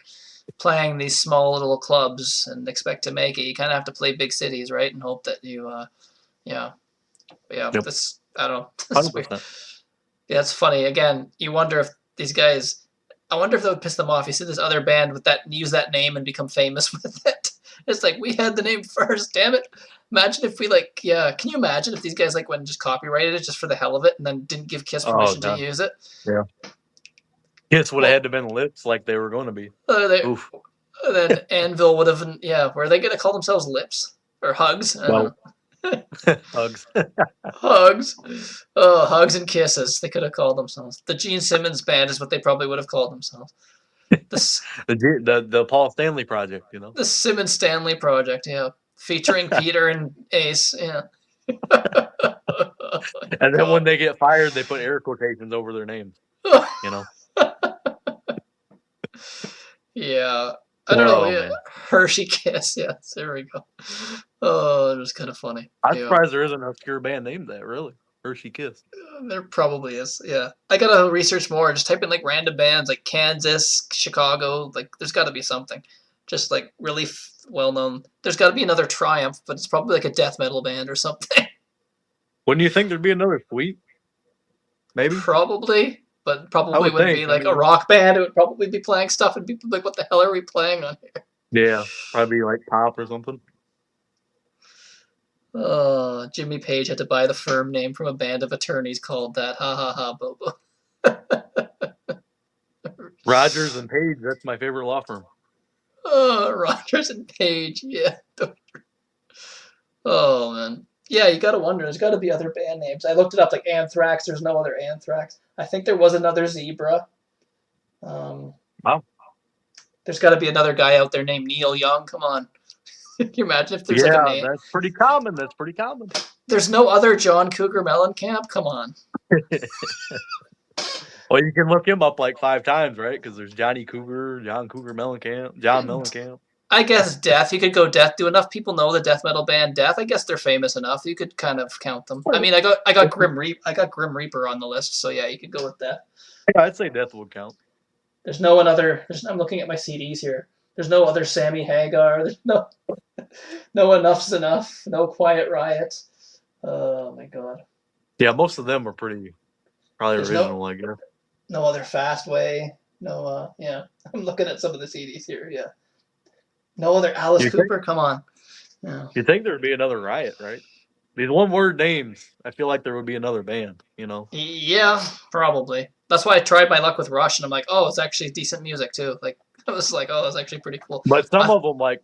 playing these small little clubs and expect to make it. You kind of have to play big cities, right? And hope that you, yeah, but yeah. Yep. This I don't know. This is weird. 100%. Yeah, it's funny. Again, you wonder if these guys. I wonder if that would piss them off. You see this other band with that use that name and become famous with it. It's like we had the name first. Damn it! Imagine if we like, yeah. Can you imagine if these guys like went and just copyrighted it just for the hell of it and then didn't give Kiss permission to use it? Yeah. Kiss would have had to been Lips like they were going to be. Oof. Then Anvil would have, yeah. Were they going to call themselves Lips or Hugs? Well, Hugs. Hugs. Oh, Hugs and Kisses. They could have called themselves. The Gene Simmons Band is what they probably would have called themselves. The Paul Stanley Project, you know. The Simmons Stanley Project, yeah, featuring Peter and Ace, yeah. And then when they get fired, they put air quotations over their names. You know. Yeah. I don't know. Yeah. Man. Hershey Kiss. Yes, there we go. Oh, it was kind of funny. I'm surprised there isn't an obscure band named that, really. Hershey Kiss. There probably is, yeah. I gotta research more. Just type in like random bands like Kansas, Chicago. Like, there's got to be something. Just like really well known. There's got to be another Triumph, but it's probably like a death metal band or something. Wouldn't you think there'd be another Sweet? Maybe. Probably. But probably wouldn't be like a rock band. It would probably be playing stuff, and people would be like, "What the hell are we playing on here?" Yeah, probably like pop or something. Jimmy Page had to buy the firm name from a band of attorneys called that. Ha ha ha, Bobo. Rogers and Page, that's my favorite law firm. Rogers and Page, yeah. Oh man. Yeah, you gotta wonder. There's gotta be other band names. I looked it up, like Anthrax. There's no other Anthrax. I think there was another Zebra. Wow. There's gotta be another guy out there named Neil Young. Come on. Can you imagine if there's like a name? That's pretty common. That's pretty common. There's no other John Cougar Mellencamp? Come on. Well, you can look him up like 5 times, right? Because there's Johnny Cougar, John Cougar Mellencamp, John Mellencamp. I guess Death. You could go Death. Do enough people know the death metal band Death? I guess they're famous enough. You could kind of count them. I mean, I got Grim Reaper on the list, so yeah, you could go with that. Yeah, I'd say Death would count. There's no other. I'm looking at my CDs here. There's no other Sammy Hagar. There's no Enough's Enough. No Quiet Riot. Oh my god. Yeah, most of them are probably There's original, I guess. No other Fastway. No, yeah. I'm looking at some of the CDs here. Yeah. No other Alice Cooper. Come on. Yeah. You'd think there would be another Riot, right? These one-word names. I feel like there would be another band. You know? Yeah, probably. That's why I tried my luck with Rush, and I'm like, oh, it's actually decent music too. Like, I was like, oh, that's actually pretty cool. But some of them, like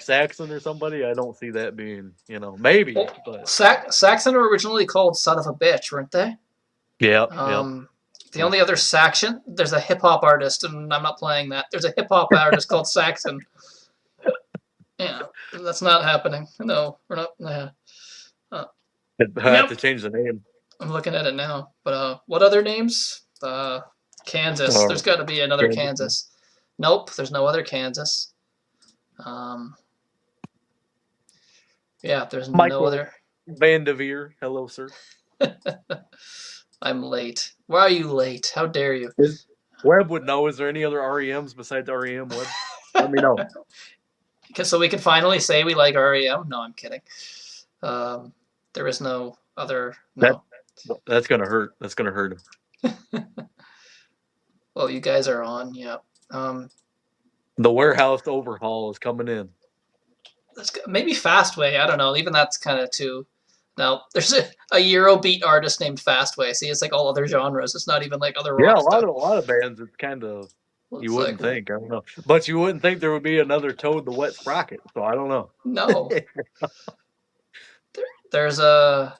Saxon or somebody, I don't see that being, maybe. Well, but Saxon were originally called Son of a Bitch, weren't they? Yeah. The only other Saxon, there's a hip hop artist, and I'm not playing that. There's a hip hop artist called Saxon. Yeah, that's not happening. No, we're not. Yeah. I have to change the name. I'm looking at it now. But what other names? Kansas. There's got to be another Kansas. Nope, there's no other Kansas. Yeah, there's no other. Vandevere. Hello, sir. I'm late. Why are you late? How dare you? Webb would know. Is there any other REMs besides REM? Webb? Let me know. So we can finally say we like REM? No, I'm kidding. There is no other. No. That's gonna hurt. That's gonna hurt him. Well, you guys are on. Yeah. The warehouse overhaul is coming in. Maybe Fastway. I don't know. Even that's kind of too. No, there's a Eurobeat artist named Fastway. See, it's like all other genres. It's not even like other rock stuff. A lot of bands. It's kind of you wouldn't think. I don't know, but you wouldn't think there would be another Toad the Wet Sprocket. So I don't know. No. There's a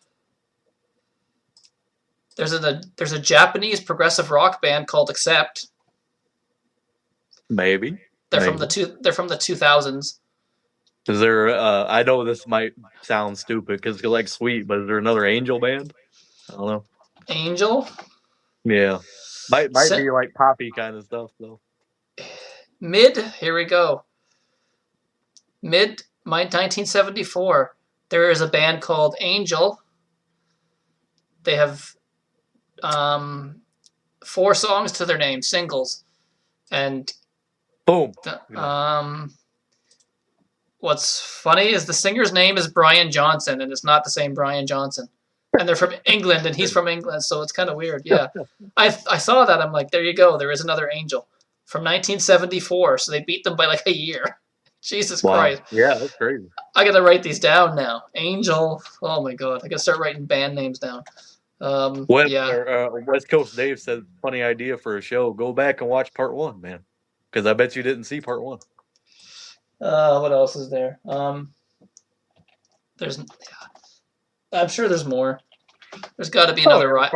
Japanese progressive rock band called Accept. Maybe they're from the 2000s. Is there? I know this might sound stupid because it's like Sweet, but is there another Angel band? I don't know. Angel? Yeah, might be like poppy kind of stuff though. Here we go. 1974. There is a band called Angel. They have 4 songs to their name, singles, and boom. What's funny is the singer's name is Brian Johnson, and it's not the same Brian Johnson. And they're from England, and he's from England, so it's kind of weird. Yeah, I saw that. I'm like, there you go. There is another Angel from 1974. So they beat them by like a year. Jesus Christ. Yeah, that's crazy. I gotta write these down now. Angel. Oh my God. I gotta start writing band names down. West Coast Dave said, funny idea for a show. Go back and watch part 1, man. Because I bet you didn't see part 1. What else is there? I'm sure there's more. There's got to be another Riot.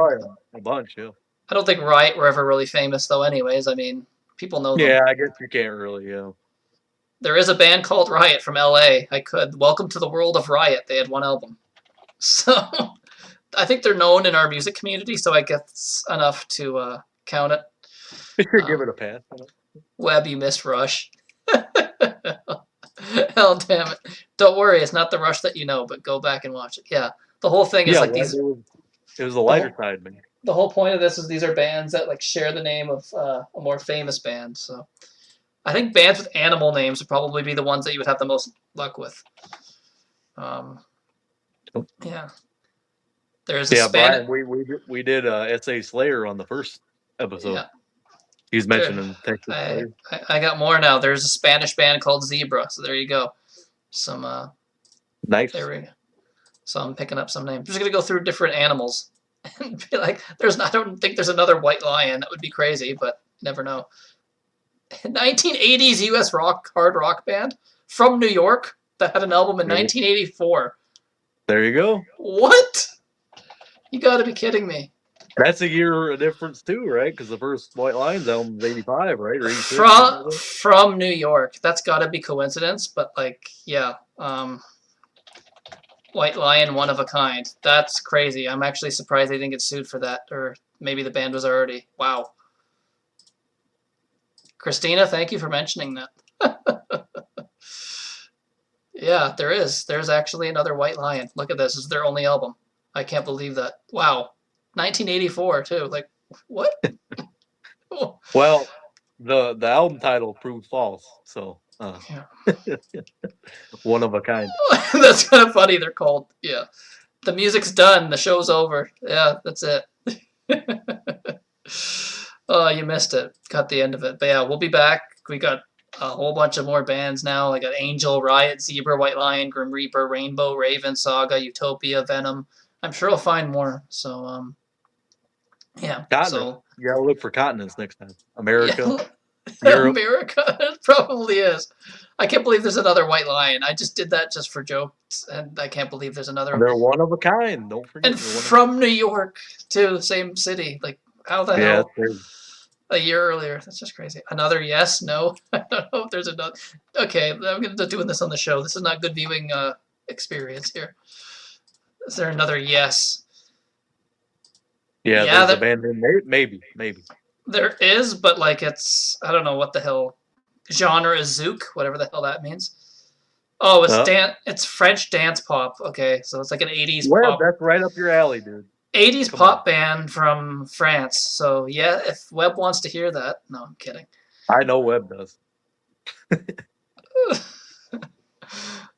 A bunch, yeah. I don't think Riot were ever really famous, though. Anyways, I mean, people know them. Yeah, I guess you can't really. Yeah. There is a band called Riot from LA. Welcome to the World of Riot. They had 1 album, so I think they're known in our music community. So I guess enough to count it. You should give it a pass. Webb, you missed Rush. Hell damn it. Don't worry, it's not the Rush that you know, but go back and watch it. Yeah. The whole thing is these. It was the lighter side, man. The whole point of this is these are bands that like share the name of a more famous band. So I think bands with animal names would probably be the ones that you would have the most luck with. Yeah. There's a Brian, we did S.A. Slayer on the first episode. Yeah. He's mentioning Texas. I got more now. There's a Spanish band called Zebra. So there you go. Some nice. There we go. So I'm picking up some names. I'm just gonna go through different animals and be like, I don't think there's another White Lion. That would be crazy, but you never know. 1980s U.S. hard rock band from New York that had an album in 1984. There you go. What? You got to be kidding me. That's a year difference too, right? Because the first White Lions album was 85, right? Or 86, from New York. That's got to be coincidence, but like, yeah. White Lion, one of a kind. That's crazy. I'm actually surprised they didn't get sued for that, or maybe the band was already. Wow. Christina, thank you for mentioning that. Yeah, there is. There's actually another White Lion. Look at this. This is their only album. I can't believe that. Wow. 1984 too. Like what? Oh. Well, the album title proved false. So Yeah. one of a kind. That's kind of funny. They're called. Yeah. The music's done. The show's over. Yeah, that's it. Oh, you missed it. Cut the end of it. But yeah, we'll be back. We got a whole bunch of more bands now. I got Angel, Riot, Zebra, White Lion, Grim Reaper, Rainbow, Raven, Saga, Utopia, Venom. I'm sure I'll find more. So yeah. Continent. So You gotta look for continents next time. America, yeah, Europe. America. It probably is. I can't believe there's another White Lion. I just did that just for jokes, and I can't believe there's another. They're one of a kind. Don't forget. And from New York too, same city. Like how the Yeah, hell? it's crazy. A year earlier. That's just crazy. Another yes, no. I don't know if there's another. Okay, I'm gonna be doing this on the show. This is not good viewing experience here. Is there another yes? Yeah, Yeah, there's a band name. Maybe. There is, but like it's I don't know what the hell genre is zouk, whatever the hell that means. Oh, it's it's French dance pop. Okay, so it's like an 80s Well, pop. that's right up your alley, dude. 80s Come pop band from France. So yeah, if Webb wants to hear that. No, I'm kidding. I know Webb does.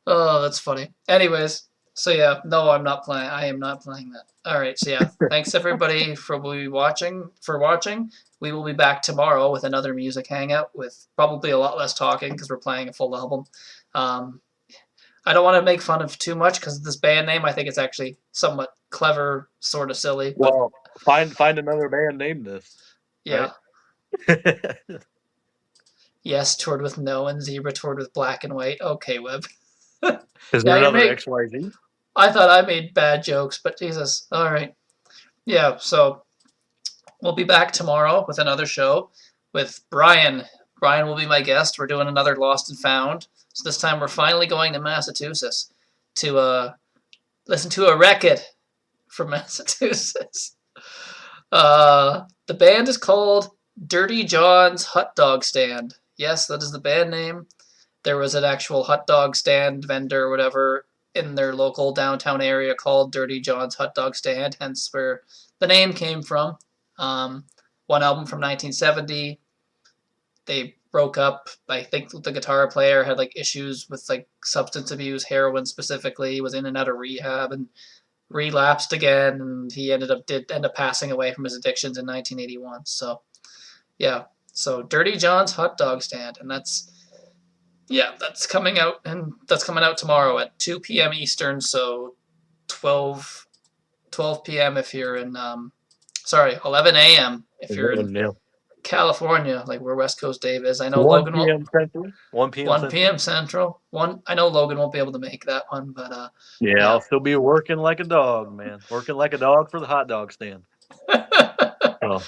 Oh, that's funny. Anyways, so yeah, no, I'm not playing. I am not playing that. All right, so yeah, thanks everybody for watching. We will be back tomorrow with another music hangout with probably a lot less talking because we're playing a full album. I don't want to make fun of too much because this band name, I think it's actually somewhat clever, sort of silly. But Well, find another band named this. yeah. Right? Yes, toured with No, and Zebra toured with Black and White. Okay, Webb. Is Now there you're another making- XYZ? I thought I made bad jokes, but Jesus. All right. Yeah, so we'll be back tomorrow with another show with Brian. Brian will be my guest. We're doing another Lost and Found. So this time we're finally going to Massachusetts to listen to a record from Massachusetts. The band is called Dirty John's Hot Dog Stand. Yes, that is the band name. There was an actual hot dog stand vendor or whatever in their local downtown area called Dirty John's Hot Dog Stand, hence where the name came from. One album from 1970. They broke up. I think the guitar player had like issues with like substance abuse, heroin specifically, was in and out of rehab and relapsed again, and he did end up passing away from his addictions in 1981. So yeah, so Dirty John's Hot Dog Stand, and that's coming out, and that's coming out tomorrow at 2 p.m. Eastern, so 12 p.m. if you're in 11 a.m. if you're in California, like where West Coast Dave is. I know 1 Logan p.m. Central. 1 p.m. 1 p.m. Central. I know Logan won't be able to make that one, but Yeah, I'll still be working like a dog, man. Working like a dog for the hot dog stand. Oh.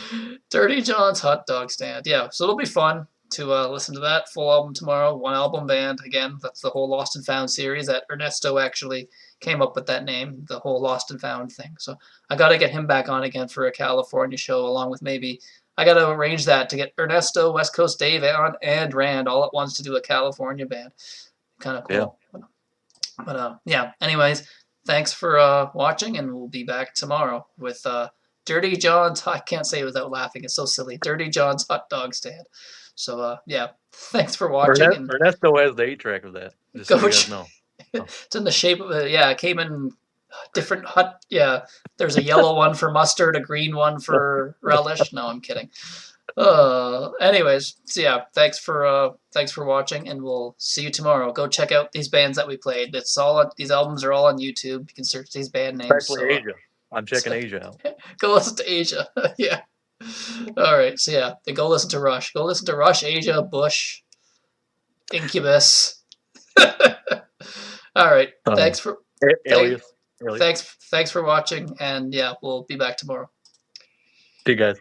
Dirty John's Hot Dog Stand. Yeah, so it'll be fun to listen to that full album tomorrow. One album band. Again, that's the whole Lost and Found series that Ernesto actually came up with that name, the whole Lost and Found thing. So I got to get him back on again for a California show, along with maybe I got to arrange that to get Ernesto, West Coast Dave, and Rand all at once to do a California band. Kind of cool. Yeah. But yeah, anyways, thanks for watching, and we'll be back tomorrow with Dirty John's. I can't say it without laughing. It's so silly. Dirty John's Hot Dog Stand. So yeah, thanks for watching. Ernesto has the 8-track of that. Just so you guys know. Oh. It's in the shape of it came in different hot. Yeah, there's a yellow one for mustard, a green one for relish. No, I'm kidding. Anyways, so yeah, thanks for watching, and we'll see you tomorrow. Go check out these bands that we played. It's all these albums are all on YouTube. You can search these band names. Especially Asia. I'm checking Asia out. Go listen to Asia. Yeah. All right. So yeah, then go listen to Rush. Go listen to Rush, Asia, Bush, Incubus. All right. Thanks for Alias. Thanks for watching, and yeah, we'll be back tomorrow. See you guys.